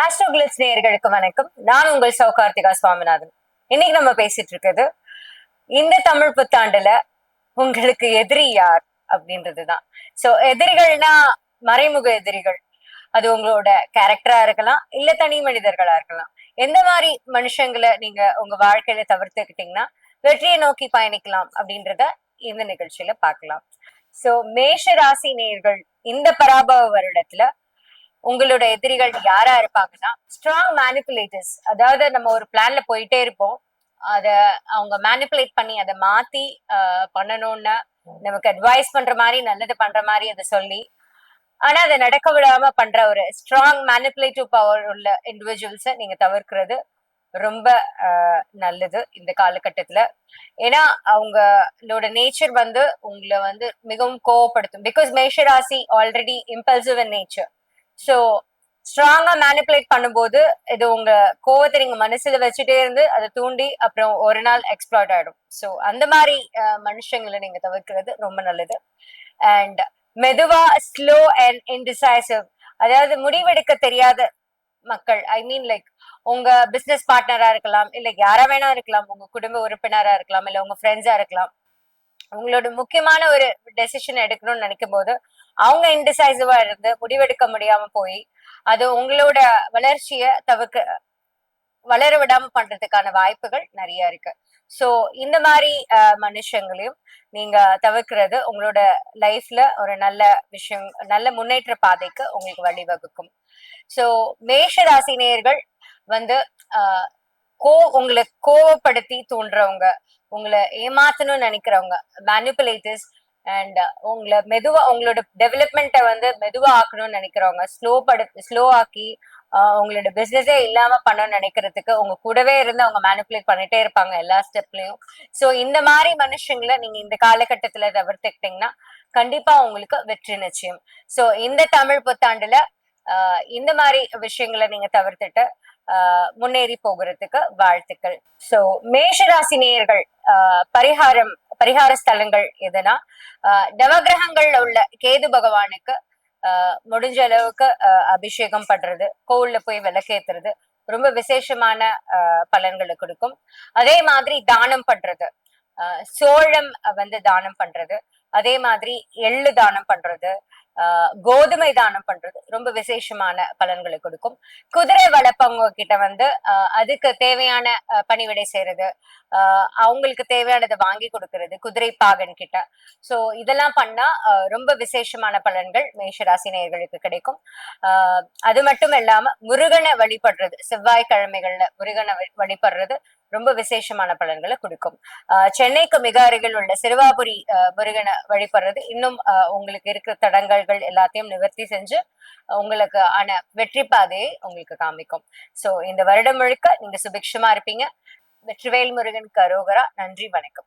ஆஸ்ட்ரோகிளிட்ஸ் நேயர்களுக்கு வணக்கம். நான் உங்கள் சௌகார்த்திகா சுவாமிநாதன். இன்னைக்கு நம்ம பேசிட்டு இருக்கிறது இந்த தமிழ் புத்தாண்டுல உங்களுக்கு எதிரி யார் அப்படின்றதுதான். சோ எதிரிகள்னா மறைமுக எதிரிகள். அது உங்களோட கேரக்டரா இருக்கலாம், இல்ல தனி மனிதர்களா இருக்கலாம். எந்த மாதிரி மனுஷங்களை நீங்க உங்க வாழ்க்கையில தவிர்த்துக்கிட்டீங்கன்னா வெற்றியை நோக்கி பயணிக்கலாம் அப்படின்றத இந்த நிகழ்ச்சியில பார்க்கலாம். சோ மேஷ ராசி நேயர்கள் இந்த பராபவ வருடத்துல உங்களோட எதிரிகள் யாரா இருப்பாங்கன்னா ஸ்ட்ராங் மேனிப்புலேட்டர்ஸ். அதாவது நம்ம ஒரு பிளான்ல போயிட்டே இருப்போம், அத அவங்க மேனிப்புலேட் பண்ணி அதை மாத்தி பண்ணணும்னு நமக்கு அட்வைஸ் பண்ற மாதிரி, நல்லது பண்ற மாதிரி அதை சொல்லி, ஆனா அதை நடக்க விடாம பண்ற ஒரு ஸ்ட்ராங் மேனிப்புலேட்டிவ் பவர் உள்ள இண்டிவிஜுவல்ஸை நீங்க தவிர்க்கிறது ரொம்ப நல்லது இந்த காலகட்டத்துல. ஏன்னா அவங்களோட நேச்சர் வந்து உங்களை வந்து மிகவும் கோவப்படுத்தும். பிகாஸ் மேஷராசி already impulsive in nature. So ஸ்ட்ராங்கா மேனிப்புலேட் பண்ணும்போது இது உங்க கோவத்தை நீங்க மனசுல வச்சுட்டே இருந்து அதை தூண்டி அப்புறம் ஒரு நாள் எக்ஸ்ப்ளாய்ட் ஆயிடும். ஸோ அந்த மாதிரி மனுஷங்களை நீங்க தவிர்க்கிறது ரொம்ப நல்லது. அண்ட் மெதுவா ஸ்லோ அண்ட் இன்டிசைசிவ், அதாவது முடிவெடுக்க தெரியாத மக்கள், ஐ மீன் லைக் உங்க பிசினஸ் பார்ட்னரா இருக்கலாம், இல்ல யாரா வேணா இருக்கலாம், உங்க குடும்ப உறுப்பினரா இருக்கலாம், இல்ல உங்க ஃப்ரெண்ட்ஸா இருக்கலாம். உங்களோட முக்கியமான ஒரு டெசிஷன் எடுக்கணும்னு நினைக்கும் போது அவங்க இன்டிசைசிவா இருந்து முடிவெடுக்க முடியாம போய் அது உங்களோட வளர்ச்சிய வளர விடாம பண்றதுக்கான வாய்ப்புகள் நிறைய இருக்கு. சோ இந்த மாதிரி மனுஷங்களையும் நீங்க தவிர்க்கிறது உங்களோட லைஃப்ல ஒரு நல்ல விஷயம், நல்ல முன்னேற்ற பாதைக்கு உங்களுக்கு வழிவகுக்கும். சோ மேஷ ராசி நேயர்கள் வந்து ஆஹ் உங்களை கோவப்படுத்தி தூண்டுறவங்க, உங்களை ஏமாத்தணும்னு நினைக்கிறவங்க, மேனிப்புலேட்டர்ஸ், அண்ட் உங்களை மெதுவா உங்களோட டெவலப்மெண்ட்டை வந்து மெதுவா ஆக்கணும்னு நினைக்கிறவங்க, ஸ்லோ ஆக்கி உங்களோட பிசினஸே இல்லாம பண்ணணும்னு நினைக்கிறதுக்கு உங்க கூடவே இருந்து அவங்க மேனிப்புலேட் பண்ணிட்டே இருப்பாங்க எல்லா ஸ்டெப்லயும். சோ இந்த மாதிரி மனுஷங்களை நீங்க இந்த காலகட்டத்துல தவிர்த்துக்கிட்டீங்கன்னா கண்டிப்பா உங்களுக்கு வெற்றி நிச்சயம். சோ இந்த தமிழ் புத்தாண்டுல இந்த மாதிரி விஷயங்களை நீங்க தவிர்த்துட்டு முன்னேறி போகிறதுக்கு வாழ்த்துக்கள். சோ மேஷராசி நேயர்கள் பரிகார ஸ்தலங்கள் எதுனா நவகிரகங்கள்ல உள்ள கேது பகவானுக்கு முடிஞ்ச அளவுக்கு அபிஷேகம் பண்றது, கோவில்ல போய் விளக்கேத்துறது ரொம்ப விசேஷமான பலன்களை கொடுக்கும். அதே மாதிரி தானம் பண்றது, சோழம் வந்து தானம் பண்றது, அதே மாதிரி எள்ளு தானம் பண்றது, கோதுமை தானம் பண்றது ரொம்ப விசேஷமான பலன்களை கொடுக்கும். குதிரை வளர்ப்பவங்க கிட்ட வந்து அதுக்கு தேவையான பணிவிடை செய்யறது, அவங்களுக்கு தேவையானதை வாங்கி கொடுக்கறது குதிரை பாகன் கிட்ட. சோ இதெல்லாம் பண்ணா ரொம்ப விசேஷமான பலன்கள் மேஷராசி நேயர்களுக்கு கிடைக்கும். அது மட்டும் இல்லாம முருகனை வழிபடுறது, செவ்வாய்க்கிழமைகள்ல முருகனை வழிபடுறது ரொம்ப விசேஷமான பலன்களை கொடுக்கும். சென்னைக்கு மிக அருகில் உள்ள சிறுவாபுரி முருகனை வழிபடுறது இன்னும் உங்களுக்கு இருக்கிற தடங்கல்கள் எல்லாத்தையும் நிவர்த்தி செஞ்சு உங்களுக்கு ஆன வெற்றி பாதையை உங்களுக்கு காமிக்கும். சோ இந்த வருடம் முழுக்க நீங்க சுபிக்ஷமா இருப்பீங்க. வெற்றிவேல் முருகனுக்கு அரோகரா. நன்றி, வணக்கம்.